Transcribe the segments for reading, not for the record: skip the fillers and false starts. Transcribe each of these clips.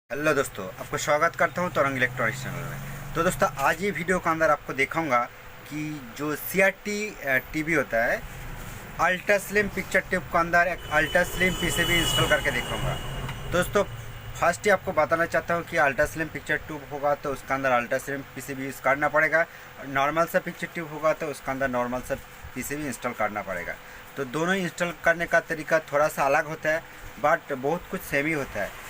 Hello दोस्तों, आपको स्वागत करता हूं तरंग इलेक्ट्रॉनिक्स चैनल में। तो दोस्तों, आज ये वीडियो के अंदर आपको दिखाऊंगा कि जो CRT टीवी होता है, अल्ट्रा स्लिम पिक्चर ट्यूब के अंदर एक अल्ट्रा स्लिम पीसीबी इंस्टॉल करके दिखाऊंगा। दोस्तों, फर्स्ट ही आपको बताना चाहता हूँ कि अल्ट्रा स्लिम पिक्चर ट्यूब होगा तो उसके अंदर अल्ट्रा स्लिम पीसीबी यूज़ करना पड़ेगा, और नॉर्मल सा पिक्चर ट्यूब होगा तो उसके अंदर नॉर्मल सा पीसीबी इंस्टॉल करना पड़ेगा। तो दोनों इंस्टॉल करने का तरीका थोड़ा सा अलग होता है, बट बहुत कुछ सेम ही होता है।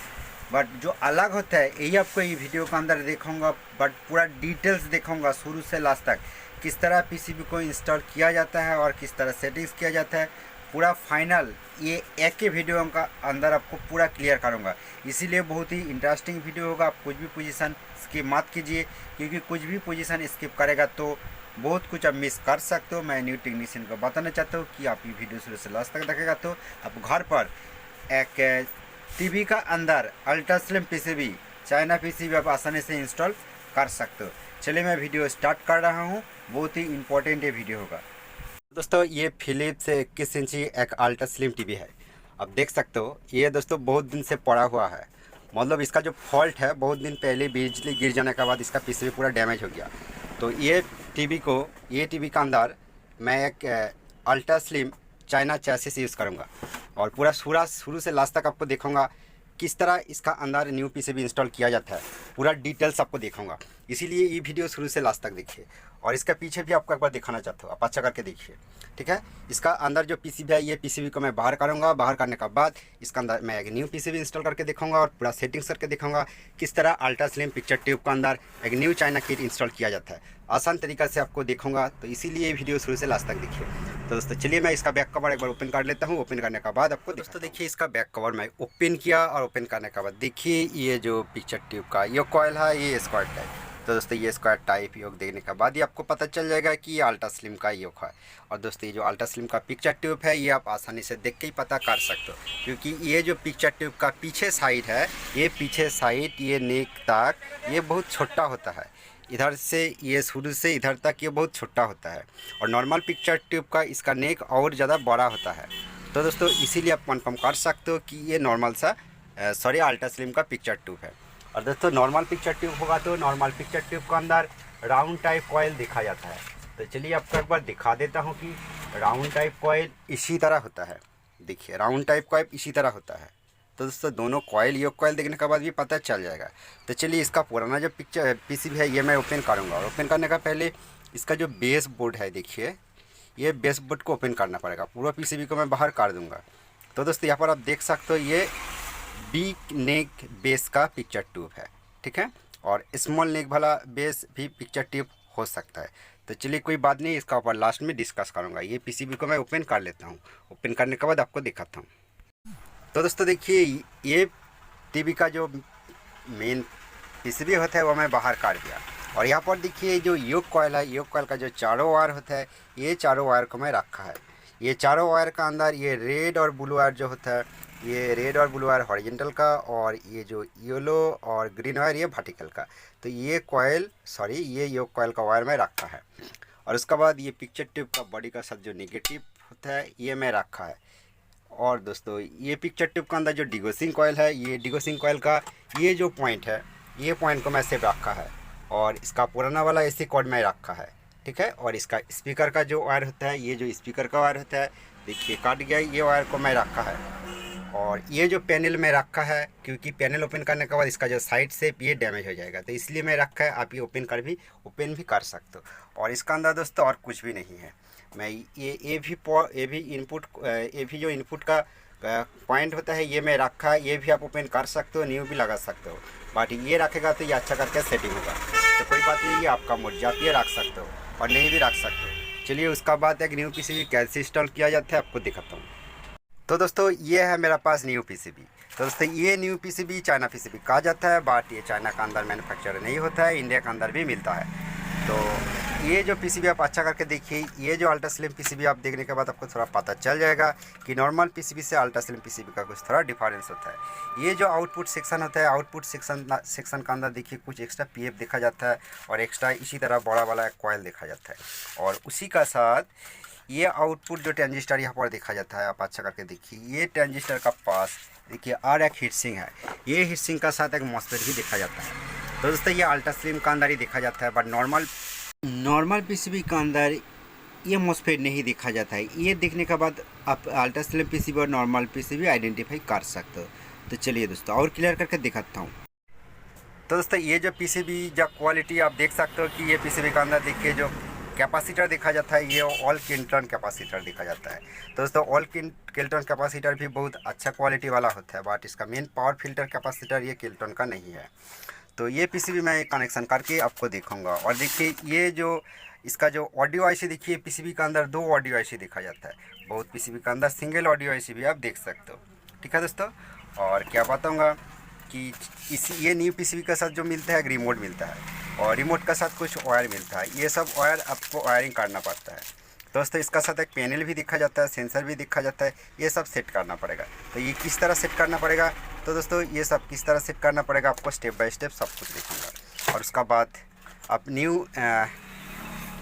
बट जो अलग होता है यही आपको ये वीडियो के अंदर दिखाऊंगा, बट पूरा डिटेल्स दिखाऊंगा शुरू से लास्ट तक, किस तरह पीसीबी को इंस्टॉल किया जाता है और किस तरह सेटिंग्स किया जाता है। पूरा फाइनल ये एक ही वीडियो का अंदर आपको पूरा क्लियर करूंगा, इसीलिए बहुत ही इंटरेस्टिंग वीडियो होगा। आप कुछ भी पोजीशन स्किप मत कीजिए, क्योंकि कुछ भी पोजीशन स्किप करेगा तो बहुत कुछ आप मिस कर सकते हो। मैं न्यू टेक्नीशियन को बताना चाहता हूँ कि आप ये वीडियो शुरू से लास्ट तक देखेगा तो आप घर पर एक टीवी का अंदर ultra slim PCB, China PCB आप आसानी से इंस्टॉल कर सकते हो। चलिए मैं वीडियो स्टार्ट कर रहा हूँ, बहुत ही इंपॉर्टेंट ये वीडियो होगा। दोस्तों, ये फिलिप्स 21 इंची एक अल्ट्रा स्लिम टीवी है। आप देख सकते हो, ये दोस्तों बहुत दिन से पड़ा हुआ है। मतलब इसका जो फॉल्ट है, बहुत दिन पहले बिजली गिर जाने के बाद इसका पीसीबी पूरा डैमेज हो गया। तो ये टीवी का अंदर मैं एक ultra slim China chassis use करूँगा, और पूरा शुरू से लास्ट तक आपको दिखाऊंगा किस तरह इसका अंदर न्यू पीसीबी इंस्टॉल किया जाता है। पूरा डिटेल्स आपको दिखाऊंगा, इसीलिए ये वीडियो शुरू से लास्ट तक देखिए। और इसका पीछे भी आपको एक बार दिखाना चाहता हूँ, आप अच्छा करके देखिए, ठीक है। इसका अंदर जो पीसीबी है, ये पीसीबी को मैं बाहर करूँगा। बाहर करने के बाद इसका अंदर मैं एक न्यू पीसीबी इंस्टॉल करके दिखाऊंगा और पूरा सेटिंग्स करके दिखाऊंगा किस तरह अल्ट्रा स्लिम पिक्चर ट्यूब के अंदर एक न्यू चाइना किट इंस्टॉल किया जाता है। आसान तरीका से आपको दिखाऊंगा, तो इसीलिए ये वीडियो शुरू से लास्ट तक देखिए। तो दोस्तों चलिए मैं इसका बैक कवर एक बार ओपन कर लेता हूँ। ओपन करने के बाद आपको दोस्तों देखिए, इसका बैक कवर मैं ओपन किया, और ओपन करने के बाद देखिए ये जो पिक्चर ट्यूब का ये कॉयल है, ये स्क्वायर टाइप। तो दोस्तों ये स्क्वायर टाइप योग देखने के बाद ही आपको पता चल जाएगा कि ये अल्ट्रा स्लिम का योग है। और दोस्तों ये जो अल्ट्रा स्लिम का पिक्चर ट्यूब है, ये आप आसानी से देख के ही पता कर सकते हो, क्योंकि ये जो पिक्चर ट्यूब का पीछे साइड है, ये पीछे साइड ये नेक तक ये बहुत छोटा होता है। इधर से ये शुरू से इधर तक ये बहुत छोटा होता है, और नॉर्मल पिक्चर ट्यूब का इसका नेक और ज़्यादा बड़ा होता है। तो दोस्तों इसीलिए आप कंफर्म कर सकते हो कि ये नॉर्मल सा अल्ट्रा स्लिम का पिक्चर ट्यूब है। और दोस्तों नॉर्मल पिक्चर ट्यूब होगा तो नॉर्मल पिक्चर ट्यूब के अंदर राउंड टाइप कॉयल दिखा जाता है। तो चलिए आपको एक बार दिखा देता हूँ कि राउंड टाइप कॉयल इसी तरह होता है। देखिए राउंड टाइप कॉयल इसी तरह होता है। तो दोस्तों दोनों कॉयल योग कॉयल देखने के बाद भी पता चल जाएगा। तो चलिए इसका पुराना जो पिक्चर पीसीबी है, ये मैं ओपन करूँगा। और ओपन करने का पहले इसका जो बेस बोर्ड है, देखिए ये बेस बोर्ड को ओपन करना पड़ेगा। पूरा पीसीबी को मैं बाहर कर दूँगा। तो दोस्तों यहाँ पर आप देख सकते हो, ये बिग नेक बेस का पिक्चर ट्यूब है, ठीक है। और स्मॉल नेक वाला बेस भी पिक्चर ट्यूब हो सकता है। तो चलिए कोई बात नहीं, इसका ऊपर लास्ट में डिस्कस करूँगा। ये पीसीबी को मैं ओपन कर लेता हूँ। ओपन करने के बाद आपको दिखाता हूँ। तो दोस्तों देखिए, ये टीवी का जो मेन पीसीबी होता है वो मैं बाहर काट दिया। और यहाँ पर देखिए जो योग कॉयल है, योग कॉयल का जो चारों वायर होता है, ये चारों वायर को मैं रखा है। ये चारों वायर का अंदर ये रेड और ब्लू वायर जो होता है, ये रेड और ब्लू वायर हॉरिजॉन्टल का, और ये जो येलो और ग्रीन वायर ये वर्टिकल का। तो ये योग कॉयल का वायर मैं रखा है। और उसके बाद ये पिक्चर ट्यूब का बॉडी का सब जो निगेटिव होता है, ये मैं रखा है। और दोस्तों ये पिक्चर ट्यूब का अंदर जो डिगोसिंग कॉयल है, ये डिगोसिंग कॉयल का ये जो पॉइंट है, ये पॉइंट को मैं सेव रखा है। और इसका पुराना वाला एसी कॉर्ड में रखा है, ठीक है। और इसका स्पीकर का जो वायर होता है, ये जो स्पीकर का वायर होता है, देखिए काट गया, ये वायर को मैं रखा है। और ये जो पैनल में रखा है, क्योंकि पैनल ओपन करने के बाद इसका जो साइड से ये डैमेज हो जाएगा, तो इसलिए मैं रखा है। आप ये ओपन भी कर सकते हो। और इसका अंदर दोस्तों और कुछ भी नहीं है। मैं ये भी जो इनपुट का पॉइंट होता है, ये मैं रखा है। ये भी आप ओपन कर सकते हो, न्यू भी लगा सकते हो। बट ये रखेगा तो ये अच्छा करके सेटिंग होगा। तो कोई बात नहीं, ये आपका मर्जी, आप ये रख सकते हो और नहीं भी रख सकते हो। चलिए उसका बाद एक न्यू पीसीबी कैसे इंस्टॉल किया जाता है आपको दिखाता हूँ। तो दोस्तों ये है मेरा पास न्यू पीसीबी। तो दोस्तों ये न्यू पीसीबी चाइना पीसीबी कहा जाता है, बट ये चाइना का अंदर मैन्युफैक्चर नहीं होता है, इंडिया के अंदर भी मिलता है। तो ये जो पीसीबी आप अच्छा करके देखिए, ये जो अल्ट्रा स्लिम पीसीबी आप देखने के बाद आपको थोड़ा पता चल जाएगा कि नॉर्मल पीसीबी से अल्ट्रा स्लिम पीसीबी का कुछ थोड़ा डिफरेंस होता है। ये जो आउटपुट सेक्शन होता है, आउटपुट सेक्शन का अंदर देखिए कुछ एक्स्ट्रा पीएफ देखा जाता है, और एक्स्ट्रा इसी तरह बड़ा वाला एक कॉयल देखा जाता है। और उसी का साथ ये आउटपुट जो ट्रांजिस्टर यहाँ पर देखा जाता है, आप अच्छा करके देखिए, ये ट्रांजिस्टर का पास देखिए और एक हीट सिंक है, ये हीट सिंक का साथ एक मॉसफेट भी देखा जाता है। तो दोस्तों ये अल्ट्रा स्लिम का अंदर ही देखा जाता है, बट नॉर्मल पीसीबी का अंदर ये मॉसफेट नहीं देखा जाता है। ये देखने के बाद आप अल्ट्रा स्लिम पीसीबी और नॉर्मल पीसीबी आइडेंटिफाई कर सकते हो। तो चलिए दोस्तों और क्लियर करके दिखाता हूँ। तो दोस्तों ये जो पीसीबी जो क्वालिटी आप देख सकते हो कि ये पीसीबी का अंदर देखिए जो कैपेसिटर देखा जाता है, ये ऑल किल्टन कैपेसिटर देखा जाता है। तो दोस्तों ऑल किल्टन कैपेसिटर भी बहुत अच्छा क्वालिटी वाला होता है, बट इसका मेन पावर फिल्टर कैपेसिटर ये किल्टन का नहीं है। तो ये पीसीबी मैं कनेक्शन करके आपको दिखाऊंगा। और देखिए ये जो इसका जो ऑडियो आईसी देखिए, पीसीबी का अंदर 2 ऑडियो आईसी देखा जाता है, बहुत पीसीबी का अंदर सिंगल ऑडियो आईसी भी आप देख सकते हो। ठीक है दोस्तों, और क्या बताऊँगा कि ये न्यू पीसीबी के साथ जो मिलता है रिमोट मिलता है, और रिमोट का साथ कुछ वायर मिलता है। ये सब वायर आपको वायरिंग करना पड़ता है। दोस्तों इसका साथ एक पैनल भी दिखा जाता है, सेंसर भी दिखा जाता है, ये सब सेट करना पड़ेगा। तो ये किस तरह सेट करना पड़ेगा, तो दोस्तों ये सब किस तरह सेट करना पड़ेगा आपको स्टेप बाय स्टेप सब कुछ दिखाऊंगा। और उसका बाद आप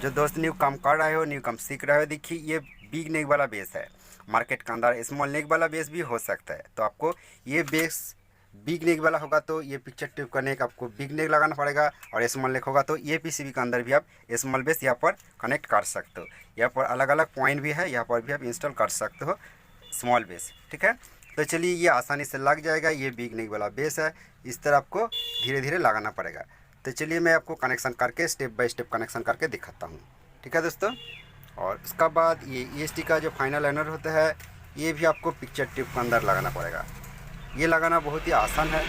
जो दोस्त न्यू काम कर रहे हो, न्यू काम सीख रहे हो, देखिए ये बिग नेक वाला बेस है। मार्केट के अंदर स्मॉल नेक वाला बेस भी हो सकता है। तो आपको ये बेस बिग नेक वाला होगा तो ये पिक्चर ट्यूब का नेक आपको बिग नेक लगाना पड़ेगा, और स्मॉल नेक होगा तो ये पीसीबी के अंदर भी आप स्मॉल बेस यहाँ पर कनेक्ट कर सकते हो। यहाँ पर अलग अलग पॉइंट भी है, यहाँ पर भी आप इंस्टॉल कर सकते हो स्मॉल बेस। ठीक है, तो चलिए ये आसानी से लग जाएगा। ये बिग नेक वाला बेस है, इस तरह आपको धीरे धीरे लगाना पड़ेगा। तो चलिए मैं आपको कनेक्शन करके स्टेप बाय स्टेप कनेक्शन करके दिखाता हूँ। ठीक है दोस्तों, और उसका बाद ये EST का जो फाइनल लाइनर होता है, ये भी आपको पिक्चर ट्यूब के अंदर लगाना पड़ेगा। ये लगाना बहुत ही आसान है।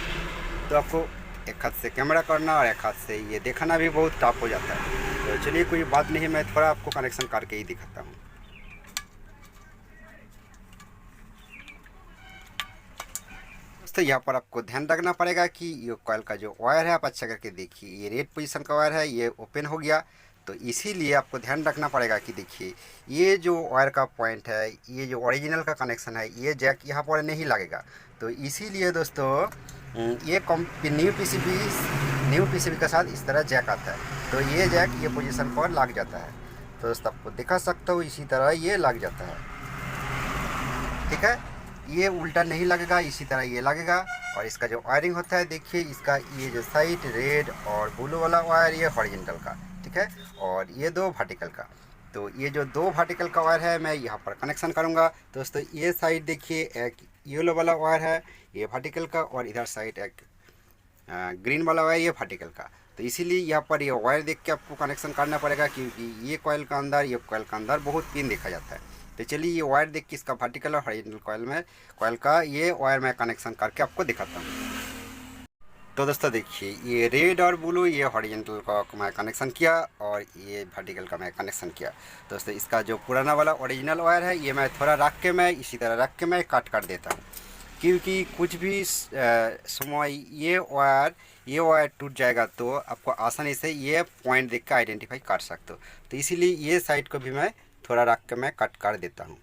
तो आपको एक हाथ से कैमरा करना और एक हाथ से ये देखना भी बहुत टफ हो जाता है। तो चलिए कोई बात नहीं, मैं थोड़ा आपको कनेक्शन करके ही दिखाता हूँ। दोस्तों यहाँ पर आपको ध्यान रखना पड़ेगा कि ये कॉइल का जो वायर है, आप अच्छा करके देखिए, ये रेड पोजीशन का वायर है, ये ओपन हो गया। तो इसीलिए आपको ध्यान रखना पड़ेगा कि देखिए ये जो वायर का पॉइंट है, ये जो ओरिजिनल का कनेक्शन है, ये जैक यहाँ पर नहीं लगेगा। तो इसीलिए दोस्तों ये न्यू पीसीबी के साथ इस तरह जैक आता है। तो ये जैक ये पोजीशन पर लग जाता है। तो दोस्तों आपको दिखा सकता हूँ, इसी तरह ये लग जाता है। ठीक है, ये उल्टा नहीं लगेगा, इसी तरह ये लगेगा। और इसका जो वायरिंग होता है देखिए, इसका ये जो साइड रेड और ब्लू वाला वायर ये हॉरिजॉन्टल का, ठीक है, और ये 2 वर्टिकल का। तो ये जो 2 वर्टिकल का वायर है मैं यहाँ पर कनेक्शन करूँगा। दोस्तों ये साइड देखिए एक येलो वाला वायर है ये वर्टिकल का, और इधर साइड एक ग्रीन वाला वायर ये वर्टिकल का। तो इसीलिए यहाँ पर ये वायर देख के आपको कनेक्शन करना पड़ेगा, क्योंकि ये कॉइल का अंदर बहुत पिन देखा जाता है। तो चलिए ये वायर देख के इसका वर्टिकल और हॉरिजॉन्टल कॉइल का ये वायर मैं कनेक्शन करके आपको दिखाता हूँ। तो दोस्तों देखिए ये रेड और ब्लू ये हॉरिजॉन्टल का मैं कनेक्शन किया, और ये वर्टिकल का मैं कनेक्शन किया। दोस्तों इसका जो पुराना वाला ओरिजिनल वायर है, ये मैं थोड़ा रख के मैं इसी तरह रख के मैं कट कर देता हूँ, क्योंकि कुछ भी समय ये वायर टूट जाएगा तो आपको आसानी से ये पॉइंट देख के आइडेंटिफाई कर सकते हो। तो इसीलिए ये साइड को भी मैं थोड़ा रख के मैं कट कर देता हूँ।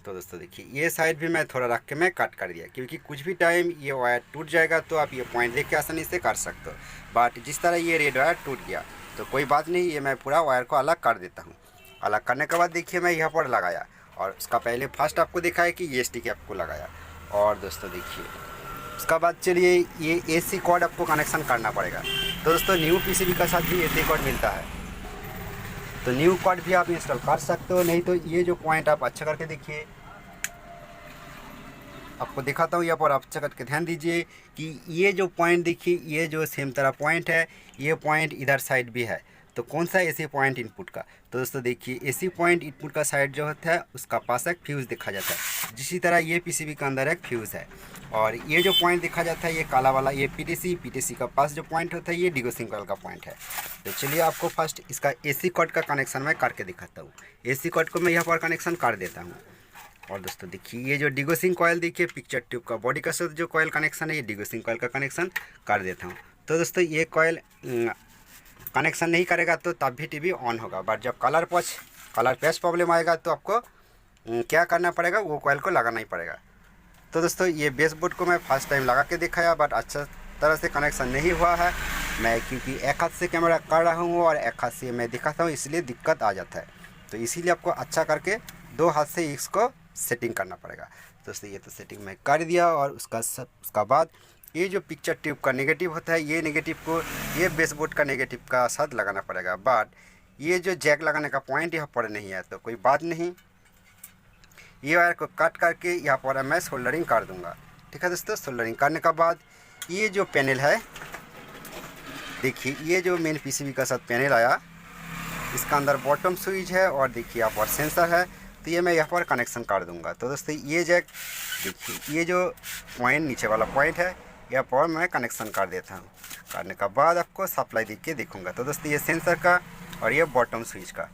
तो दोस्तों देखिए ये साइड भी मैं थोड़ा रख के मैं कट कर दिया, क्योंकि कुछ भी टाइम ये वायर टूट जाएगा तो आप ये पॉइंट देख के आसानी से कर सकते हो। बट जिस तरह ये रेड वायर टूट गया तो कोई बात नहीं, ये मैं पूरा वायर को अलग कर देता हूँ। अलग करने के बाद देखिए मैं यहाँ पर लगाया, और उसका पहले फर्स्ट आपको दिखाया कि ये EST आपको लगाया। और दोस्तों देखिए उसका बाद चलिए ये AC कॉर्ड आपको कनेक्शन करना पड़ेगा। तो दोस्तों न्यू पीसीबी का साथ भी AC कॉर्ड मिलता है, तो न्यू कॉर्ड भी आप इंस्टॉल कर सकते हो। नहीं तो ये जो पॉइंट आप अच्छा करके देखिए, आपको दिखाता हूँ यहाँ पर, आप अच्छा करके ध्यान दीजिए कि ये जो पॉइंट देखिए, ये जो सेम तरह पॉइंट है, ये पॉइंट इधर साइड भी है। तो कौन सा AC पॉइंट इनपुट का, तो दोस्तों देखिए AC पॉइंट इनपुट का साइड जो होता है उसका पास एक फ्यूज़ दिखा जाता है। जिसी तरह ये पीसीबी के अंदर एक फ्यूज़ है, और ये जो पॉइंट दिखा जाता है ये काला वाला ये PTC का पास जो पॉइंट होता है ये डिगोसिंग कॉइल का पॉइंट है। तो चलिए आपको फर्स्ट इसका AC कॉर्ड का कनेक्शन मैं करके दिखाता हूँ। AC कॉर्ड को मैं यहाँ पर कनेक्शन कर देता हूँ। और दोस्तों देखिए ये जो डिगोसिंग कॉइल देखिए पिक्चर ट्यूब का बॉडी का साथ जो कॉइल कनेक्शन है, ये डिगोसिंग कॉइल का कनेक्शन कर देता हूँ। तो दोस्तों ये कॉइल कनेक्शन नहीं करेगा तो तब भी टीवी ऑन होगा, बट जब कलर पैच प्रॉब्लम आएगा तो आपको क्या करना पड़ेगा, वो कॉइल को लगाना ही पड़ेगा। तो दोस्तों ये बेसबोर्ड को मैं फर्स्ट टाइम लगा के दिखाया, बट अच्छा तरह से कनेक्शन नहीं हुआ है। मैं क्योंकि एक हाथ से कैमरा कर रहा हूँ और एक हाथ से मैं दिखाता हूँ, इसलिए दिक्कत आ जाता है। तो इसीलिए आपको अच्छा करके 2 हाथ से इसको सेटिंग करना पड़ेगा। दोस्तों ये तो सेटिंग मैं कर दिया, और उसका बाद ये जो पिक्चर ट्यूब का नेगेटिव होता है, ये नेगेटिव को ये बेसबोर्ड का नेगेटिव का साथ लगाना पड़ेगा। बट ये जो जैक लगाने का पॉइंट यहाँ पर नहीं है, तो कोई बात नहीं, ये वायर को कट करके यहाँ पर मैं सोल्डरिंग कर दूंगा। ठीक है दोस्तों, सोल्डरिंग करने के बाद ये जो पैनल है, देखिए ये जो मेन पीसीबी का साथ पैनल आया, इसका अंदर बॉटम स्विच है और देखिए यहाँ पर सेंसर है। तो ये मैं यहाँ पर कनेक्शन कर दूंगा। तो दोस्तों ये जैक देखिए, ये जो पॉइंट नीचे वाला पॉइंट है, यहाँ पर मैं कनेक्शन कर देता हूँ। करने के बाद आपको सप्लाई देख के दिखूँगा। तो दोस्तों ये सेंसर का और ये बॉटम स्विच का,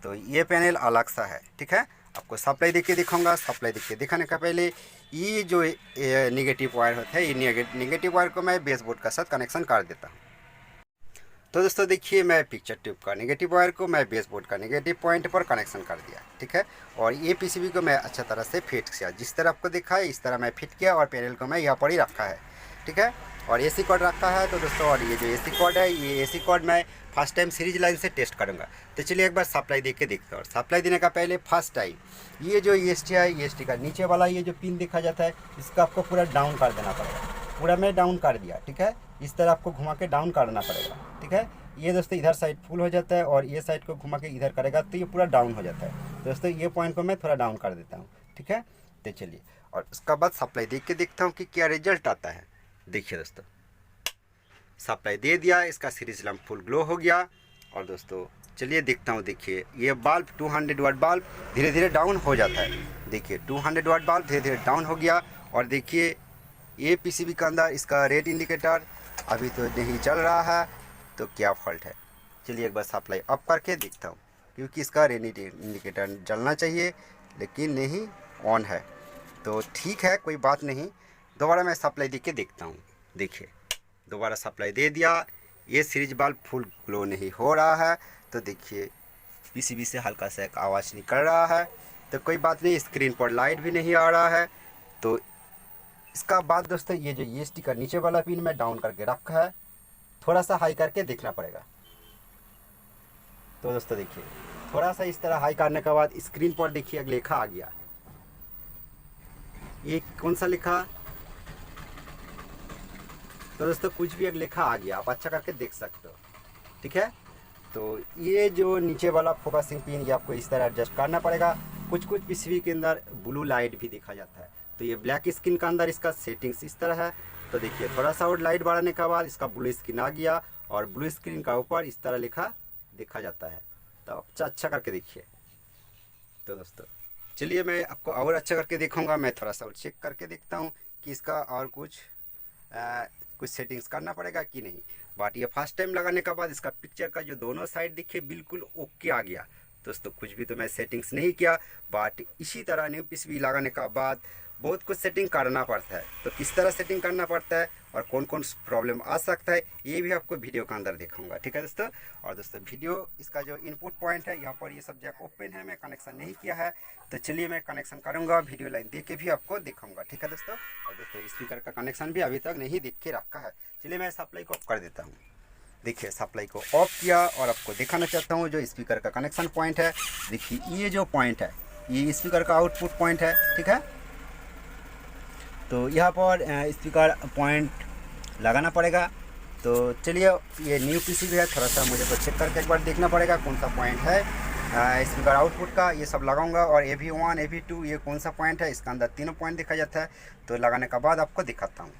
तो ये पैनल अलग सा है। ठीक है, आपको सप्लाई देख के दिखाऊंगा। सप्लाई देख के दिखाने का पहले ये जो नेगेटिव वायर होता है, ये नेगेटिव वायर को मैं बेसबोर्ड का साथ कनेक्शन कर देता हूँ। तो दोस्तों देखिए, मैं पिक्चर ट्यूब का नेगेटिव वायर को मैं बेसबोर्ड का नेगेटिव पॉइंट पर कनेक्शन कर दिया। ठीक है, और ये पीसीबी को मैं अच्छा तरह से फिट किया, जिस तरह आपको दिखा है इस तरह मैं फिट किया, और पैनल को मैं यहाँ पर ही रखा है। ठीक है, और एसी कॉर्ड रखा है। तो दोस्तों और ये जो एसी कॉर्ड है, ये एसी कॉर्ड मैं फर्स्ट टाइम सीरीज लाइन से टेस्ट करूँगा। तो चलिए एक बार सप्लाई दे के देखते हैं। और सप्लाई देने का पहले फर्स्ट टाइम ये जो EST है, EST का नीचे वाला ये जो पिन देखा जाता है, इसका आपको पूरा डाउन कर देना पड़ेगा। पूरा मैं डाउन कर दिया। ठीक है, इस तरह आपको घुमा के डाउन करना पड़ेगा। ठीक है, ये दोस्तों इधर साइड फुल हो जाता है, और ये साइड को घुमा के इधर करेगा तो ये पूरा डाउन हो जाता है। दोस्तों ये पॉइंट को मैं थोड़ा डाउन कर देता हूँ। ठीक है, तो चलिए, और उसका बाद सप्लाई देख के देखता हूँ कि क्या रिजल्ट आता है। देखिए दोस्तों, सप्लाई दे दिया, इसका सीरीज लैंप फुल ग्लो हो गया। और दोस्तों चलिए देखता हूँ। देखिए ये बल्ब 200 वाट बल्ब धीरे धीरे डाउन हो जाता है। देखिए 200 वाट बल्ब धीरे धीरे डाउन हो गया। और देखिए ये पीसीबी के अंदर इसका रेड इंडिकेटर अभी तो नहीं चल रहा है, तो क्या फॉल्ट है। चलिए एक बार सप्लाई अप करके देखता हूँ, क्योंकि इसका रेड इंडिकेटर जलना चाहिए लेकिन नहीं ऑन है। तो ठीक है, कोई बात नहीं, दोबारा मैं सप्लाई दे के देखता हूँ। देखिए दोबारा सप्लाई दे दिया, ये सीरीज बल्ब फुल ग्लो नहीं हो रहा है। तो देखिए पीसीबी से हल्का सा एक आवाज़ निकल रहा है। तो कोई बात नहीं, स्क्रीन पर लाइट भी नहीं आ रहा है। तो इसका बाद दोस्तों ये जो EST का नीचे वाला पिन मैं डाउन करके रखा है, थोड़ा सा हाई करके देखना पड़ेगा। तो दोस्तों देखिए, थोड़ा सा इस तरह हाई करने के बाद स्क्रीन पर देखिए एक लेखा आ गया। ये कौन सा लिखा, तो दोस्तों कुछ भी एक लेखा आ गया, आप अच्छा करके देख सकते हो। ठीक है, तो ये जो नीचे वाला फोकसिंग पिन, ये आपको इस तरह एडजस्ट करना पड़ेगा। कुछ पीसीबी के अंदर ब्लू लाइट भी देखा जाता है, तो ये ब्लैक स्क्रीन के अंदर इसका सेटिंग्स इस तरह है। तो देखिए थोड़ा सा और लाइट बढ़ाने के बाद इसका ब्लू स्क्रीन आ गया, और ब्लू स्क्रीन का ऊपर इस तरह लिखा देखा जाता है। तो अच्छा करके देखिए। तो दोस्तों चलिए मैं आपको और अच्छा करके दिखाऊंगा। मैं थोड़ा सा और चेक करके देखता हूँ कि इसका और कुछ सेटिंग्स करना पड़ेगा कि नहीं। बट ये फर्स्ट टाइम लगाने के बाद इसका पिक्चर का जो दोनों साइड दिखे बिल्कुल ओके आ गया। दोस्तों कुछ भी तो मैं सेटिंग्स नहीं किया, बट इसी तरह न्यू पीसीबी लगाने का बाद बहुत कुछ सेटिंग करना पड़ता है। तो किस तरह सेटिंग करना पड़ता है और कौन कौन प्रॉब्लम आ सकता है, ये भी आपको वीडियो के अंदर दिखाऊंगा। ठीक है दोस्तों, और दोस्तों वीडियो इसका जो इनपुट पॉइंट है, यहाँ पर ये सब जगह ओपन है, मैं कनेक्शन नहीं किया है। तो चलिए मैं कनेक्शन करूँगा, वीडियो लाइन देख के भी आपको दिखाऊंगा। ठीक है दोस्तों, और दोस्तों स्पीकर का कनेक्शन भी अभी तक नहीं देख के रखा है। चलिए मैं सप्लाई को ऑफ कर देता हूँ। देखिए सप्लाई को ऑफ किया, और आपको दिखाना चाहता हूँ जो स्पीकर का कनेक्शन पॉइंट है। देखिए ये जो पॉइंट है, ये स्पीकर का आउटपुट पॉइंट है। ठीक है, तो यहाँ पर स्पीकर पॉइंट लगाना पड़ेगा। तो चलिए ये न्यू पीसीबी है, थोड़ा सा मुझे तो चेक करके एक बार देखना पड़ेगा कौन सा पॉइंट है स्पीकर आउटपुट का। ये सब लगाऊंगा, और AV1 AV2 ये कौन सा पॉइंट है, इसका अंदर तीनों पॉइंट दिखा जाता है। तो लगाने के बाद आपको दिखाता हूँ।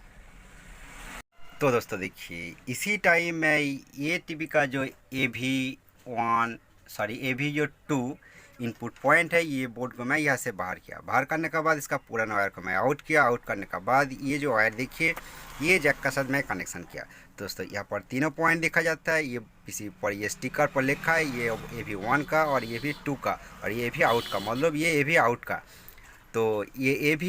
तो दोस्तों देखिए इसी टाइम मैं ये टीवी का जो AV2 इनपुट पॉइंट है, ये बोर्ड को मैं यहाँ से बाहर किया। बाहर करने के बाद इसका पुराना वायर को मैं आउट किया। आउट करने के बाद ये जो वायर देखिए, ये जैक का साथ मैं कनेक्शन किया। दोस्तों यहाँ पर तीनों पॉइंट देखा जाता है। ये किसी पर ये स्टिकर पर लिखा है, ये AV1 का और AV2 का, और ये AV आउट का, मतलब ये AV आउट का। तो ये AV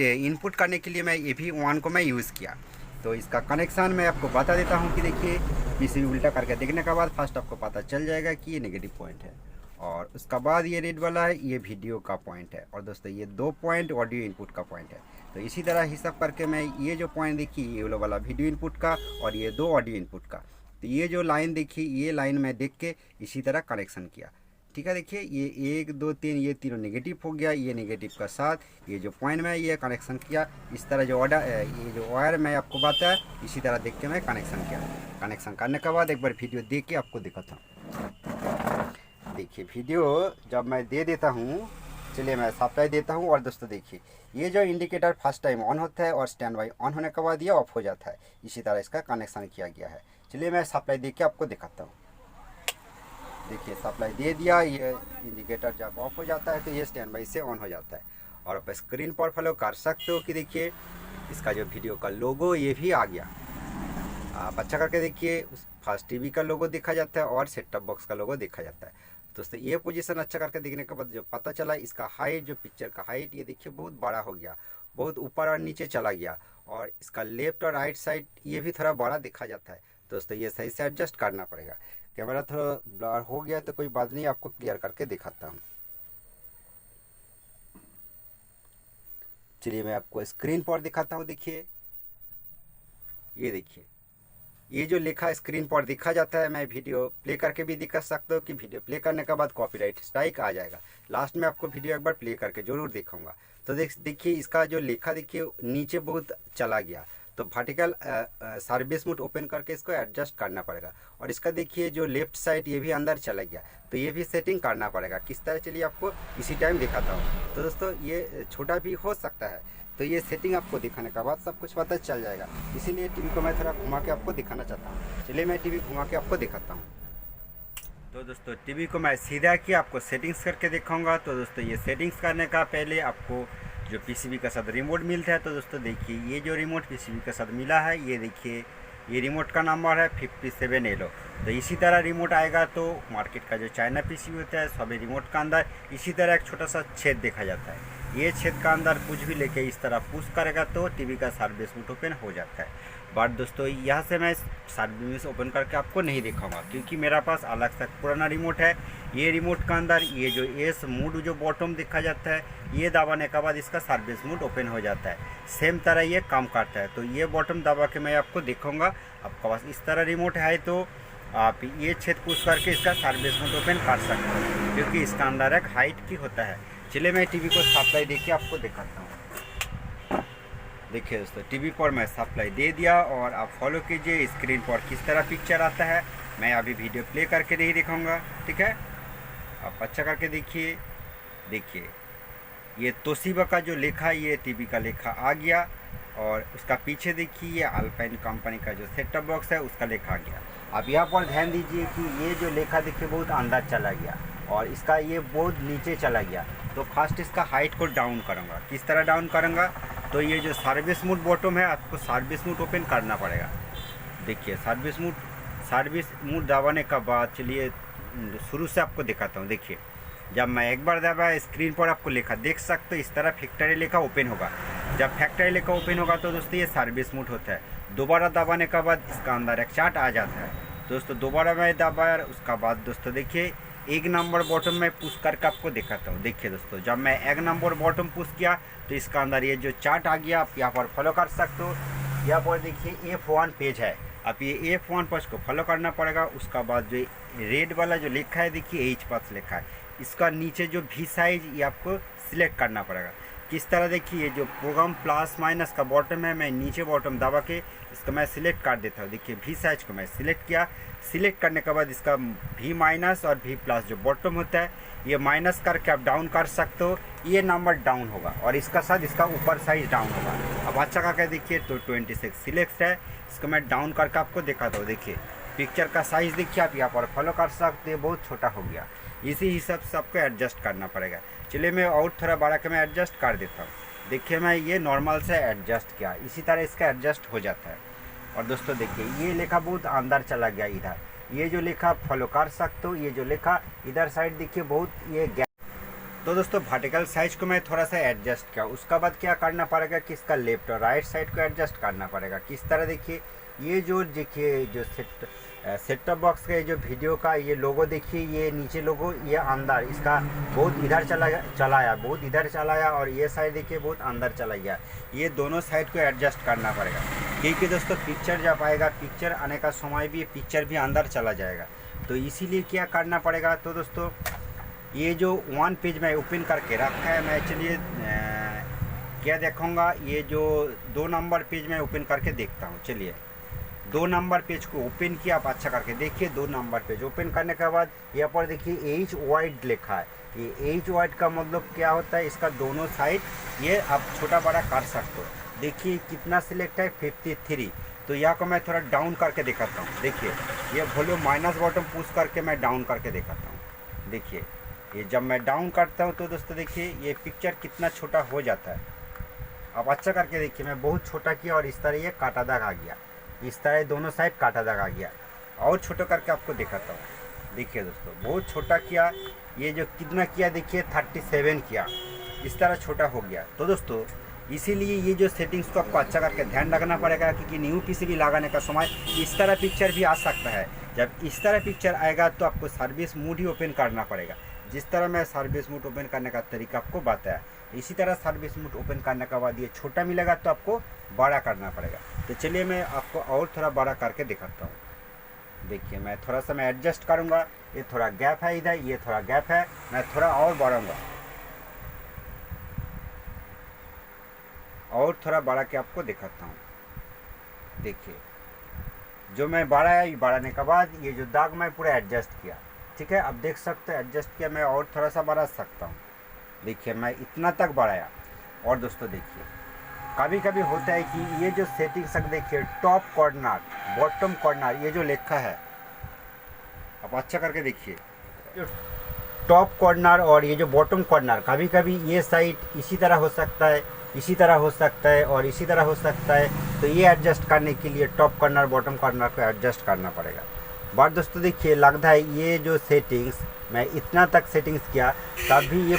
इनपुट करने के लिए मैं AV1 को मैं यूज़ किया। तो इसका कनेक्शन मैं आपको बता देता हूँ कि देखिए पीसीबी उल्टा करके देखने के बाद फर्स्ट आपको पता चल जाएगा कि ये नेगेटिव पॉइंट है, और उसका बाद ये रेड वाला है, ये वीडियो का पॉइंट है, और दोस्तों ये 2 पॉइंट ऑडियो इनपुट का पॉइंट है। तो इसी तरह हिसाब करके मैं ये जो पॉइंट देखिए, ये वाला वीडियो इनपुट का और ये 2 ऑडियो इनपुट का, तो ये जो लाइन देखिए, ये लाइन मैं देख के इसी तरह कनेक्शन किया। ठीक है, देखिए ये 1 2 3 ये तीनों नेगेटिव हो गया, ये नेगेटिव का साथ ये जो पॉइंट में ये कनेक्शन किया। इस तरह जो ऑर्डर ये जो वायर मैं आपको बताया इसी तरह देख के मैं कनेक्शन किया। कनेक्शन करने के बाद एक बार वीडियो देख के आपको दिखाता हूँ। देखिए वीडियो जब मैं दे देता हूँ, चलिए मैं सप्लाई देता हूँ। और दोस्तों देखिए ये जो इंडिकेटर फर्स्ट टाइम ऑन होता है और स्टैंड बाई ऑन होने के बाद ये ऑफ हो जाता है। इसी तरह इसका कनेक्शन किया गया है। चलिए मैं सप्लाई दे के आपको दिखाता हूँ। देखिए सप्लाई दे दिया, ये इंडिकेटर जब ऑफ हो जाता है तो ये स्टैंड बाई से ऑन हो जाता है। और आप स्क्रीन पर फॉलो कर सकते हो कि देखिए इसका जो वीडियो का लोगो ये भी आ गया। आप अच्छा करके देखिए, उस फास्ट टीवी का लोगो देखा जाता है और सेट टॉप बॉक्स का लोगो देखा जाता है। दोस्तों ये पोजीशन अच्छा करके देखने के बाद जो पता चला इसका हाइट, जो पिक्चर का हाइट ये देखिए बहुत बड़ा हो गया, बहुत ऊपर और नीचे चला गया। और इसका लेफ्ट और राइट साइड ये भी थोड़ा बड़ा देखा जाता है। दोस्तों ये सही से एडजस्ट करना पड़ेगा। कैमरा थोड़ा ब्लर हो गया तो कोई बात नहीं, आपको क्लियर करके दिखाता हूँ। चलिए मैं आपको स्क्रीन पर दिखाता हूँ। देखिए ये देखिए ये जो लिखा स्क्रीन पर दिखा जाता है, मैं वीडियो प्ले करके भी दिखा सकता हूँ कि वीडियो प्ले करने के बाद कॉपीराइट स्ट्राइक आ जाएगा। लास्ट में आपको वीडियो एक बार प्ले करके जरूर दिखाऊंगा। तो देखिए इसका जो लिखा देखिए नीचे बहुत चला गया, तो वर्टिकल सर्विस मोड ओपन करके इसको एडजस्ट करना पड़ेगा। और इसका देखिए जो लेफ्ट साइड ये भी अंदर चला गया, तो ये भी सेटिंग करना पड़ेगा किस तरह। चलिए आपको इसी टाइम दिखाता हूँ। तो दोस्तों ये छोटा भी हो सकता है, तो ये सेटिंग आपको दिखाने के बाद सब कुछ पता चल जाएगा। इसीलिए टीवी को मैं थोड़ा घुमा के आपको दिखाना चाहता हूँ। चलिए मैं टीवी घुमा के आपको दिखाता हूँ। तो दोस्तों टीवी को मैं सीधा किया आपको सेटिंग्स करके दिखाऊंगा। तो दोस्तों ये सेटिंग्स करने का पहले आपको जो पीसीबी का साथ रिमोट मिलता है, तो दोस्तों देखिए ये जो रिमोट पीसीबी के साथ मिला है, ये देखिए ये रिमोट का नंबर है 57L। तो इसी तरह रिमोट आएगा। तो मार्केट का जो चाइना पीसीबी होता है सभी रिमोट का अंदर इसी तरह एक छोटा सा छेद देखा जाता है। ये छेद का अंदर कुछ भी लेके इस तरह पुश करेगा तो टीवी का सर्विस मोड ओपन हो जाता है। बट दोस्तों यहाँ से मैं सर्विस ओपन करके आपको नहीं दिखाऊंगा, क्योंकि मेरा पास अलग सा पुराना रिमोट है। ये रिमोट का अंदर ये जो एस मोड जो बॉटम देखा जाता है, ये दबाने के बाद इसका सर्विस मोड ओपन हो जाता है। सेम तरह ये काम करता है। तो ये बॉटम दबा के मैं आपको दिखाऊंगा। आपके पास इस तरह रिमोट है तो आप ये छेद पुश करके इसका सर्विस मोड ओपन कर सकते हो, क्योंकि इसका अंदर एक हाइट की होता है। चलिए मैं टीवी को सप्लाई देके आपको दिखाता हूँ। देखिए दोस्तों टीवी पर मैं सप्लाई दे दिया और आप फॉलो कीजिए स्क्रीन पर किस तरह पिक्चर आता है। मैं अभी वीडियो प्ले करके नहीं दिखाऊंगा, ठीक है। आप अच्छा करके देखिए। देखिए ये तोशिबा का जो लेखा, ये टीवी का लेखा आ गया। और उसका पीछे देखिए ये अल्पाइन कंपनी का जो सेट टॉप बॉक्स है उसका लेखा आ गया। आप यहाँ पर ध्यान दीजिए कि ये जो लेखा देखिए बहुत अंदर चला गया और इसका ये बहुत नीचे चला गया। तो फर्स्ट इसका हाइट को डाउन करूँगा। किस तरह डाउन करूँगा, तो ये जो सर्विस मोड बॉटम है आपको सर्विस मोड ओपन करना पड़ेगा। देखिए सर्विस मोड दबाने का बाद चलिए शुरू से आपको दिखाता हूँ। देखिए जब मैं एक बार दबाया स्क्रीन पर आपको लिखा देख सकते हो, इस तरह फैक्ट्री लेखा ओपन होगा। जब फैक्ट्री लेखा ओपन होगा तो दोस्तों ये सर्विस मोड होता है। दोबारा दबाने के बाद इसका अंदर एक चार्ट आ जाता है। दोस्तों दोबारा मैं दबाया, उसका बाद दोस्तों देखिए एक नंबर बॉटम में पुश करके आपको दिखाता हूँ। देखिए दोस्तों जब मैं एक नंबर बॉटम पुश किया तो इसका अंदर ये जो चार्ट आ गया, आप यहाँ पर फॉलो कर सकते हो। यहाँ पर देखिए F1 पेज है, आप ये F1 पेज को फॉलो करना पड़ेगा। उसका बाद जो रेड वाला जो लिखा है देखिए H पास लिखा है, इसका नीचे जो भी साइज ये आपको सिलेक्ट करना पड़ेगा। किस तरह देखिए ये जो प्रोग्राम प्लस माइनस का बॉटम है, मैं नीचे बॉटम दबा के इसका मैं सिलेक्ट कर देता हूँ। देखिए भी साइज को मैं सिलेक्ट किया। सिलेक्ट करने के बाद इसका भी माइनस और भी प्लस जो बॉटम होता है ये माइनस करके आप डाउन कर सकते हो। ये नंबर डाउन होगा और इसका साथ इसका ऊपर साइज डाउन होगा। अब अच्छा करके देखिए तो 26 सिलेक्ट है, इसको मैं डाउन करके आपको दिखाता हूँ। देखिए पिक्चर का साइज़ देखिए, आप यहाँ पर फॉलो कर सकते हैं, बहुत छोटा हो गया। इसी हिसाब से आपको एडजस्ट करना पड़ेगा। चलिए मैं और थोड़ा बड़ा के मैं एडजस्ट कर देता हूँ। देखिए मैं ये नॉर्मल से एडजस्ट किया, इसी तरह इसका एडजस्ट हो जाता है। और दोस्तों देखिए ये लेखा बहुत अंदर चला गया इधर, ये जो लेखा आप फॉलो कर सकते हो। ये जो लेखा इधर साइड देखिए बहुत ये गैप। तो दोस्तों वर्टिकल साइज को मैं थोड़ा सा एडजस्ट किया। उसका बाद क्या करना पड़ेगा कि इसका लेफ्ट और राइट साइड को एडजस्ट करना पड़ेगा। किस तरह देखिए ये जो देखिए जो सेट टॉप बॉक्स का जो वीडियो का ये लोगो देखिए, ये नीचे लोगो ये अंदर इसका बहुत इधर चलाया बहुत इधर चलाया और ये साइड देखिए बहुत अंदर चला गया। ये दोनों साइड को एडजस्ट करना पड़ेगा। क्योंकि दोस्तों पिक्चर जब आएगा, पिक्चर आने का समय भी पिक्चर भी अंदर चला जाएगा, तो इसीलिए क्या करना पड़ेगा। तो दोस्तों ये जो वन पेज में ओपन करके रखा है, मैं चलिए क्या देखूँगा, ये जो 2 नंबर पेज में ओपन करके देखता हूँ। चलिए 2 नंबर पेज को ओपन किया, आप अच्छा करके देखिए। 2 नंबर पेज ओपन करने के बाद यहाँ पर देखिए एच वाइड लिखा है। ये एच वाइड का मतलब क्या होता है, इसका दोनों साइड ये आप छोटा बड़ा कर सकते हो। देखिए कितना सिलेक्ट है, 53। तो यहाँ को मैं थोड़ा डाउन करके दिखाता हूँ। देखिए ये वॉल्यूम माइनस बॉटम पुश करके मैं डाउन करके दिखाता हूँ। देखिए ये जब मैं डाउन करता हूँ तो दोस्तों देखिए ये पिक्चर कितना छोटा हो जाता है। अब अच्छा करके देखिए, मैं बहुत छोटा किया और इस तरह ये काटा दाग आ गया, इस तरह दोनों साइड काटा दाग आ गया। और छोटा करके आपको दिखाता हूँ। देखिए दोस्तों बहुत छोटा किया, ये जो कितना किया देखिए 37 किया, इस तरह छोटा हो गया। तो दोस्तों इसीलिए ये जो सेटिंग्स को आपको अच्छा करके ध्यान रखना पड़ेगा, क्योंकि न्यू पीसीबी लगाने का समय इस तरह पिक्चर भी आ सकता है। जब इस तरह पिक्चर आएगा तो आपको सर्विस मोड ही ओपन करना पड़ेगा। जिस तरह मैं सर्विस मोड ओपन करने का तरीका आपको बताया, इसी तरह सर्विस मोड ओपन करने के बाद ये छोटा मिलेगा तो आपको बड़ा करना पड़ेगा। तो चलिए मैं आपको और थोड़ा बड़ा करके दिखाता हूँ। देखिए मैं थोड़ा सा मैं एडजस्ट करूँगा, ये थोड़ा गैप है इधर, ये थोड़ा गैप है, मैं थोड़ा और बढ़ाऊँगा और थोड़ा बढ़ा के आपको दिखाता हूँ। देखिए जो मैं बढ़ाया, बढ़ाने के बाद ये जो दाग मैं पूरा एडजस्ट किया, ठीक है। अब देख सकते हैं एडजस्ट किया, मैं और थोड़ा सा बढ़ा सकता हूँ। देखिए मैं इतना तक बढ़ाया। और दोस्तों देखिए कभी कभी होता है कि ये जो सेटिंग तक देखिए टॉप कॉर्नर बॉटम कॉर्नर ये जो लिखा है, आप अच्छा करके देखिए जो टॉप कॉर्नर और ये जो बॉटम कॉर्नर, कभी कभी ये साइड इसी तरह हो सकता है, इसी तरह हो सकता है और इसी तरह हो सकता है। तो ये एडजस्ट करने के लिए टॉप कॉर्नर बॉटम कॉर्नर को एडजस्ट करना पड़ेगा। बट दोस्तों देखिए लगता है ये जो सेटिंग्स मैं इतना तक सेटिंग्स किया, तब भी ये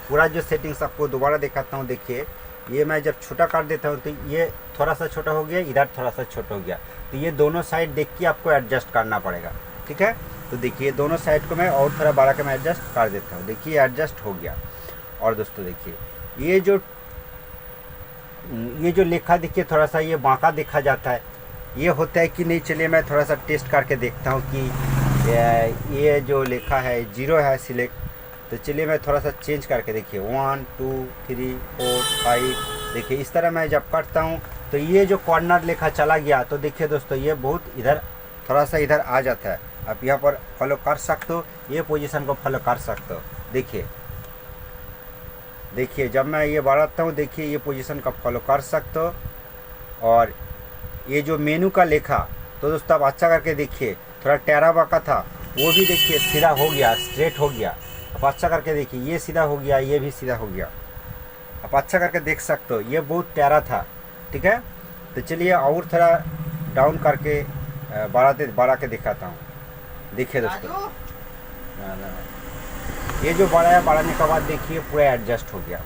पूरा जो सेटिंग्स आपको दोबारा दिखाता हूँ। देखिए ये मैं जब छोटा कर देता हूँ तो ये थोड़ा सा छोटा हो गया, इधर थोड़ा सा छोटा हो गया। तो ये दोनों साइड देख के आपको एडजस्ट करना पड़ेगा, ठीक है। तो देखिए दोनों साइड को मैं और थोड़ा बढ़ा के मैं एडजस्ट कर देता हूँ। देखिए एडजस्ट हो गया। और दोस्तों देखिए ये जो लिखा देखिए थोड़ा सा ये बांका देखा जाता है, ये होता है कि नहीं। चलिए मैं थोड़ा सा टेस्ट करके देखता हूँ कि ये जो लिखा है 0 है सिलेक्ट। तो चलिए मैं थोड़ा सा चेंज करके देखिए 1 2 3 4 5। देखिए इस तरह मैं जब करता हूँ तो ये जो कॉर्नर लिखा चला गया। तो देखिए दोस्तों ये बहुत इधर थोड़ा सा इधर आ जाता है। आप यहाँ पर फॉलो कर सकते हो, ये पोजीशन को फॉलो कर सकते हो। देखिए जब मैं ये बढ़ाता हूँ देखिए ये पोजीशन का फॉलो कर सकते हो। और ये जो मेनू का लिखा, तो दोस्तों आप अच्छा करके देखिए थोड़ा टेढ़ा बाका था, वो भी देखिए सीधा हो गया, स्ट्रेट हो गया। आप अच्छा करके देखिए ये सीधा हो गया, ये भी सीधा हो गया। आप अच्छा करके देख सकते हो, ये बहुत टेढ़ा था, ठीक है। तो चलिए और थोड़ा डाउन करके बढ़ा के दिखाता हूँ। देखिए दोस्तों ये जो बढ़ाने के बाद देखिए पूरा एडजस्ट हो गया।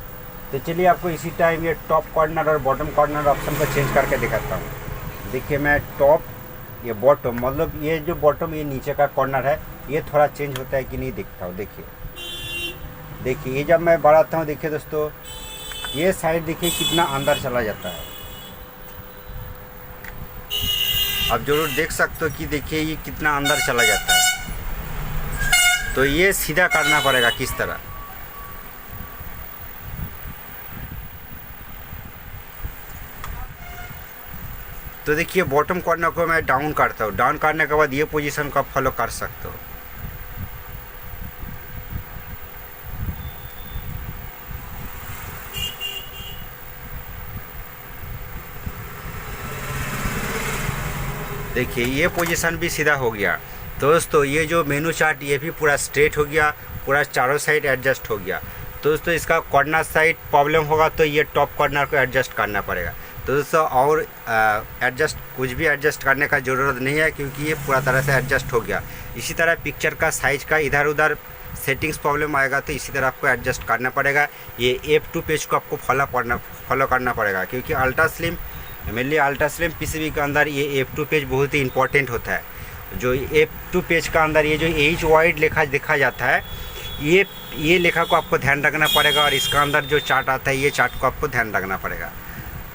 तो चलिए आपको इसी टाइम ये टॉप कॉर्नर और बॉटम कॉर्नर ऑप्शन को चेंज करके दिखाता हूँ। देखिए मैं टॉप ये बॉटम मतलब ये जो बॉटम ये नीचे का कॉर्नर है, ये थोड़ा चेंज होता है कि नहीं दिखता हो। देखिए ये जब मैं बढ़ाता हूँ देखिए दोस्तों ये साइड देखिए कितना अंदर चला जाता है। आप जरूर देख सकते हो कि देखिए ये कितना अंदर चला जाता है। तो ये सीधा करना पड़ेगा किस तरह। तो देखिए बॉटम कॉर्नर को मैं डाउन करता हूँ, डाउन करने के बाद ये पोजीशन को आप फॉलो कर सकते हो। देखिए ये पोजीशन भी सीधा हो गया। तो दोस्तों ये जो मेनू चार्ट ये भी पूरा स्ट्रेट हो गया, पूरा चारों साइड एडजस्ट हो गया। तो दोस्तों इसका कॉर्नर साइड प्रॉब्लम होगा तो ये टॉप कॉर्नर को एडजस्ट करना पड़ेगा। तो दोस्तों और कुछ भी एडजस्ट करने का ज़रूरत नहीं है, क्योंकि ये पूरा तरह से एडजस्ट हो गया। इसी तरह पिक्चर का साइज का इधर उधर सेटिंग्स प्रॉब्लम आएगा तो इसी तरह आपको एडजस्ट करना पड़ेगा। ये F2 पेज को आपको फॉलो करना पड़ेगा, क्योंकि ultra slim mainly ultra slim PCB के अंदर ये F2 पेज बहुत ही इंपॉर्टेंट होता है। जो F2 पेज का अंदर ये जो एच वाइड लिखा देखा जाता है, ये लेखा को आपको ध्यान रखना पड़ेगा। और इसका अंदर जो चार्ट आता है ये चार्ट को आपको ध्यान रखना पड़ेगा।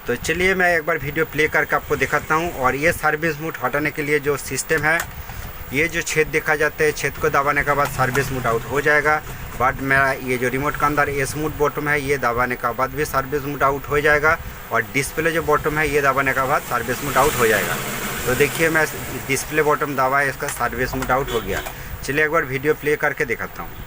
तो चलिए मैं एक बार वीडियो प्ले करके आपको दिखाता हूँ। और ये सर्विस मोड हटाने के लिए जो सिस्टम है, ये जो छेद देखा जाता है, छेद को दबाने के बाद सर्विस मोड आउट हो जाएगा। बट मेरा ये जो रिमोट के अंदर एस मोड बॉटम है, ये दबाने के बाद भी सर्विस मोड आउट हो जाएगा। और डिस्प्ले जो बॉटम है, ये दबाने के बाद सर्विस मोड आउट हो जाएगा। तो देखिए मैं डिस्प्ले बॉटम दबाया, इसका सर्विस मोड आउट हो गया। चलिए एक बार वीडियो प्ले करके दिखाता हूँ।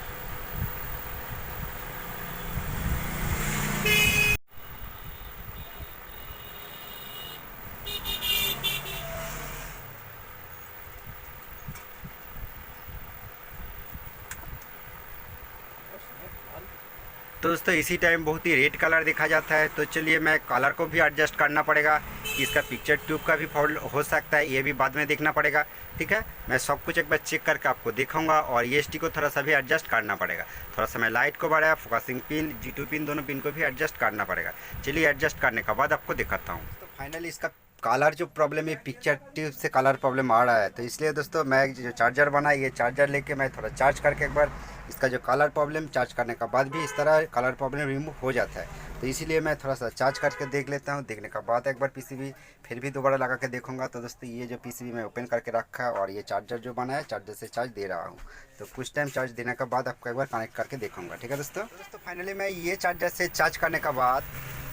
तो दोस्तों इसी टाइम बहुत ही रेड कलर देखा जाता है। तो चलिए मैं कलर को भी एडजस्ट करना पड़ेगा, इसका पिक्चर ट्यूब का भी फॉल्ट हो सकता है, ये भी बाद में देखना पड़ेगा। ठीक है, मैं सब कुछ एक बार चेक करके आपको दिखाऊंगा। और ये को थोड़ा सा भी एडजस्ट करना पड़ेगा, थोड़ा सा मैं लाइट को बढ़ाया, फोकसिंग पिन, G2 पिन, दोनों पिन को भी एडजस्ट करना पड़ेगा। चलिए एडजस्ट करने के बाद आपको दिखाता हूँ। तो फाइनली इसका कलर जो प्रॉब्लम है, पिक्चर ट्यूब से कलर प्रॉब्लम आ रहा है। तो इसलिए दोस्तों मैं जो चार्जर बना, ये चार्जर लेके मैं थोड़ा चार्ज करके एक बार इसका जो कलर प्रॉब्लम चार्ज करने के बाद भी इस तरह कलर प्रॉब्लम रिमूव हो जाता है। तो इसीलिए मैं थोड़ा सा चार्ज करके देख लेता हूँ। देखने के बाद एक बार पीसीबी फिर भी दोबारा लगा के देखूंगा। तो दोस्तों ये जो पीसीबी मैं ओपन करके रखा है और ये चार्जर जो बना है, चार्जर से चार्ज दे रहा हूँ। तो कुछ टाइम चार्ज देने के बाद आपको एक बार कनेक्ट करके देखूँगा। ठीक है दोस्तों फाइनली मैं ये चार्जर से चार्ज करने के बाद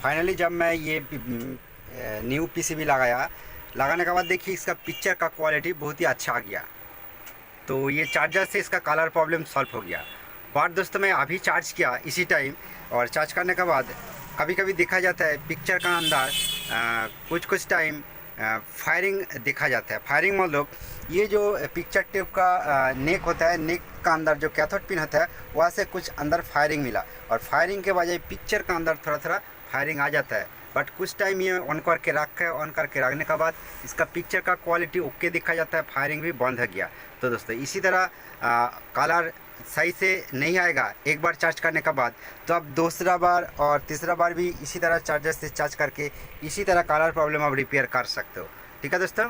फाइनली जब मैं ये न्यू पीसीबी लगाने के बाद देखिए इसका पिक्चर का क्वालिटी बहुत ही अच्छा आ गया। तो ये चार्जर से इसका कलर प्रॉब्लम सॉल्व हो गया। बट दोस्तों मैं अभी चार्ज किया इसी टाइम, और चार्ज करने के बाद कभी कभी देखा जाता है पिक्चर का अंदर कुछ टाइम फायरिंग देखा जाता है। फायरिंग मतलब ये जो पिक्चर ट्यूब का नेक होता है, नेक का अंदर जो कैथोड पिन होता है, वहाँ से कुछ अंदर फायरिंग मिला, और फायरिंग के बजाय पिक्चर का अंदर थोड़ा थोड़ा फायरिंग आ जाता है। बट कुछ टाइम ये ऑन करके रखने के बाद इसका पिक्चर का क्वालिटी ओके दिखा जाता है, फायरिंग भी बंद हो गया। तो दोस्तों इसी तरह कलर सही से नहीं आएगा एक बार चार्ज करने के बाद, तो आप दूसरा बार और तीसरा बार भी इसी तरह चार्जर से चार्ज करके इसी तरह कलर प्रॉब्लम आप रिपेयर कर सकते हो। ठीक है दोस्तों,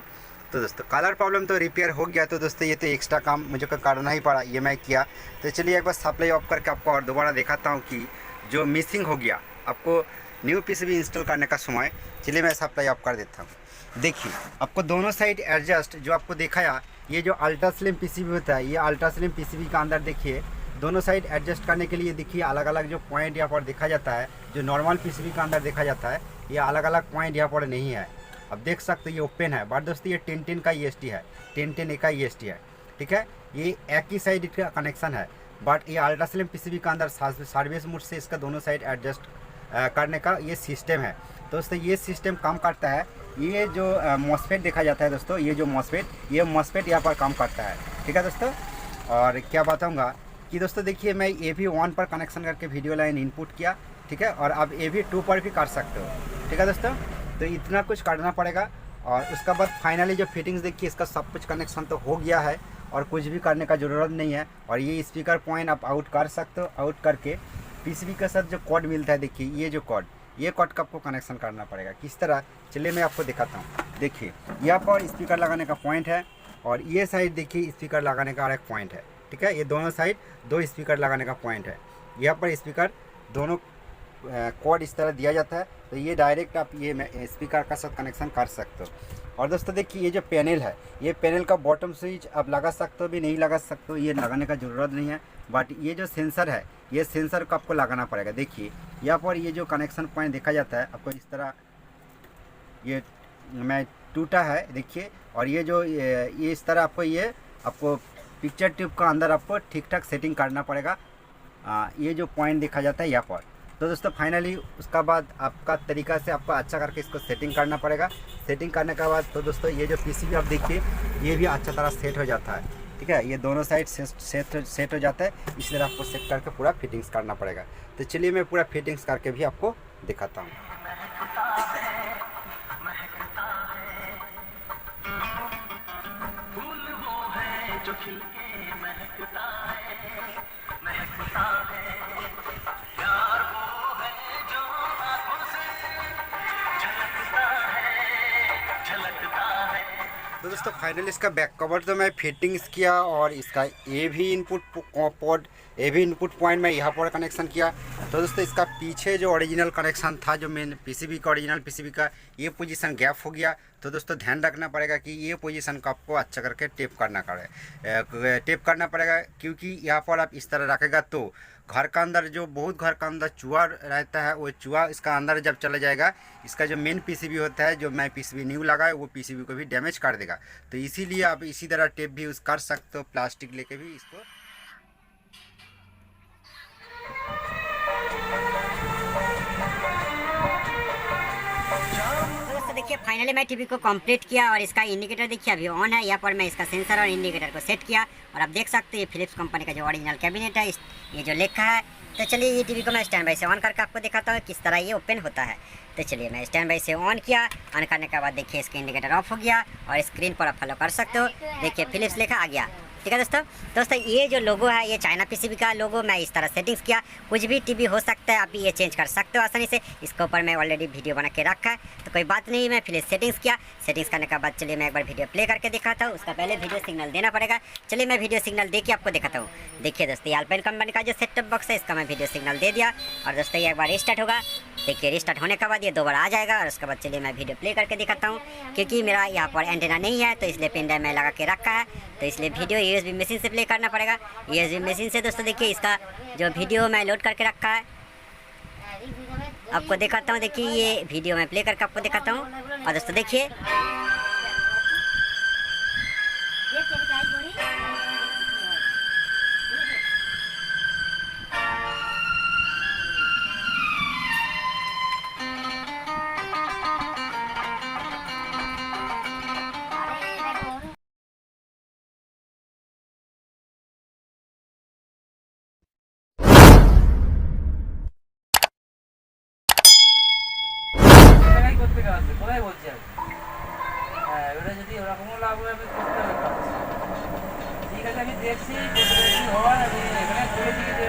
तो दोस्तों कलर प्रॉब्लम तो रिपेयर हो गया। तो दोस्तों ये तो एक्स्ट्रा काम मुझे करना ही पड़ा, ये मैं किया। तो चलिए एक बार सप्लाई ऑफ करके आपको और दोबारा दिखाता हूँ कि जो मिसिंग हो गया आपको न्यू पीसीबी इंस्टॉल करने का समय। चलिए मैं सप्लाई ऑफ कर देता हूँ। देखिए आपको दोनों साइड एडजस्ट जो आपको दिखाया, ये जो अल्ट्रा स्लिम पीसीबी होता है, ये अल्ट्रा स्लिम पीसीबी का अंदर देखिए दोनों साइड एडजस्ट करने के लिए देखिए अलग अलग जो पॉइंट यहाँ पर देखा जाता है, जो नॉर्मल पीसीबी का अंदर देखा जाता है, ये अलग अलग पॉइंट यहाँ पर नहीं है। अब देख सकते हो ये ओपन है। बट दोस्तों ये 10-10 का EST है, 10-10 का EST है। ठीक है, ये एक ही साइड का कनेक्शन है। बट ये अल्ट्रा स्लिम पीसीबी का अंदर सर्विस मोड से इसका दोनों साइड एडजस्ट करने का ये सिस्टम है। दोस्तों ये सिस्टम काम करता है। ये जो मॉसफेट देखा जाता है दोस्तों, ये जो मॉसफेट यहाँ पर काम करता है। ठीक है दोस्तों, और क्या बताऊँगा कि दोस्तों देखिए मैं AV1 पर कनेक्शन करके वीडियो लाइन इनपुट किया। ठीक है, और आप AV2 पर भी कर सकते हो। ठीक है दोस्तों, तो इतना कुछ करना पड़ेगा। और उसके बाद फाइनली जो फिटिंग्स देखिए इसका सब कुछ कनेक्शन तो हो गया है, और कुछ भी करने का ज़रूरत नहीं है। और ये स्पीकर पॉइंट आप आउट कर सकते हो। आउट करके पीसीबी के साथ जो कॉर्ड मिलता है, देखिए ये कॉर्ड का आपको कनेक्शन करना पड़ेगा। किस तरह, चलिए मैं आपको दिखाता हूँ। देखिए यहाँ पर स्पीकर लगाने का पॉइंट है, और ये साइड देखिए स्पीकर लगाने का एक पॉइंट है। ठीक है, ये दोनों साइड 2 स्पीकर लगाने का पॉइंट है। यहाँ पर स्पीकर दोनों कॉर्ड इस तरह दिया जाता है, तो ये डायरेक्ट आप ये स्पीकर का साथ कनेक्शन कर सकते हो। और दोस्तों देखिए ये जो पैनल है, ये पैनल का बॉटम स्विच आप लगा सकते हो भी नहीं लगा सकते हो, ये लगाने का ज़रूरत नहीं है। बट ये जो सेंसर है, ये सेंसर को आपको लगाना पड़ेगा। देखिए यहाँ पर ये जो कनेक्शन पॉइंट देखा जाता है आपको इस तरह, ये मैं टूटा है देखिए। और ये जो ये इस तरह आपको पिक्चर ट्यूब का अंदर आपको ठीक ठाक सेटिंग करना पड़ेगा। ये जो पॉइंट देखा जाता है यहाँ पर। तो दोस्तों फाइनली उसका बाद आपका तरीका से आपको अच्छा करके इसको सेटिंग करना पड़ेगा। सेटिंग करने के बाद तो दोस्तों ये जो पीसीबी आप देखिए ये भी अच्छा तरह सेट हो जाता है। ठीक है, ये दोनों साइड सेट हो जाता है। इस तरह आपको सेट करके पूरा फिटिंग्स करना पड़ेगा। तो चलिए मैं पूरा फिटिंग्स करके भी आपको दिखाता हूँ। तो दोस्तों फाइनली इसका बैक कवर तो मैं फिटिंग्स किया और इसका ए भी इनपुट पोर्ट ए भी इनपुट पॉइंट मैं यहाँ पर कनेक्शन किया। तो दोस्तों इसका पीछे जो ओरिजिनल कनेक्शन था, जो मेन पीसीबी का ओरिजिनल पीसीबी का, ये पोजीशन गैप हो गया। तो दोस्तों ध्यान रखना पड़ेगा कि ये पोजीशन को आपको अच्छा करके टेप करना पड़ेगा, क्योंकि यहाँ पर आप इस तरह रखेगा तो घर का अंदर जो बहुत घर का अंदर चूहा रहता है, वो चूहा इसका अंदर जब चला जाएगा, इसका जो मेन पीसीबी होता है, जो मैं पीसीबी न्यू लगाए, वो पीसीबी को भी डैमेज कर देगा। तो इसीलिए आप इसी तरह टेप भी यूज़ कर सकते हो, प्लास्टिक लेके भी इसको। देखिए फाइनली मैं टीवी को कंप्लीट किया और इसका इंडिकेटर देखिए अभी ऑन है। यहाँ पर मैं इसका सेंसर और इंडिकेटर को सेट किया और आप देख सकते हैं फिलिप्स कंपनी का जो ओरिजिनल कैबिनेट है, ये जो लिखा है। तो चलिए ये टीवी को मैं स्टैंड बाई से ऑन करके आपको दिखाता हूँ किस तरह ये ओपन होता है। तो चलिए मैं स्टैंड बाई से ऑन किया। ऑन करने के बाद देखिए इसका इंडिकेटर ऑफ हो गया और स्क्रीन पर आप फॉलो कर सकते हो। देखिए फिलिप्स लिखा आ गया, ठीक है दोस्तों ये जो लोगो है ये चाइना पीसीबी का लोगो मैं इस तरह सेटिंग्स किया। कुछ भी टीवी हो सकता है, आप ये चेंज कर सकते हो आसानी से। इसके ऊपर मैं ऑलरेडी वीडियो बना के रखा है, तो कोई बात नहीं। मैं फिर सेटिंग्स किया। सेटिंग्स करने के बाद चलिए मैं एक बार वीडियो प्ले करके दिखाता हूँ। उसका पहले वीडियो सिग्नल देना पड़ेगा। चलिए मैं वीडियो सिग्नल दे के आपको दिखाता हूँ। देखिए दोस्तों ये अल्पाइन कंपनी का जो सेटअप बॉक्स है, इसका मैं वीडियो सिग्नल दे दिया। और दोस्तों ये एक बार रिस्टार्ट होगा। देखिए रिस्टार्ट होने के बाद ये 2 बार आ जाएगा। और उसके बाद चलिए मैं वीडियो प्ले करके दिखाता हूँ। क्योंकि मेरा यहाँ पर एंटेना नहीं है, तो इसलिए पेन ड्राइव में लगा के रखा है, तो इसलिए वीडियो यूएसबी मशीन से प्ले करना पड़ेगा। यूएसबी मशीन से दोस्तों देखिए इसका जो वीडियो मैं लोड करके रखा है आपको दिखाता हूँ। देखिए ये वीडियो मैं प्ले करके आपको दिखाता हूँ। और दोस्तों देखिए করতে আসবে কোথায় বলছি আমি। হ্যাঁ এবারে যদি ওরকমও লাগবে আমি করতে হবে কাজ। ঠিক আছে আমি দেখছি হয় আমি এখানে বলে দিই যে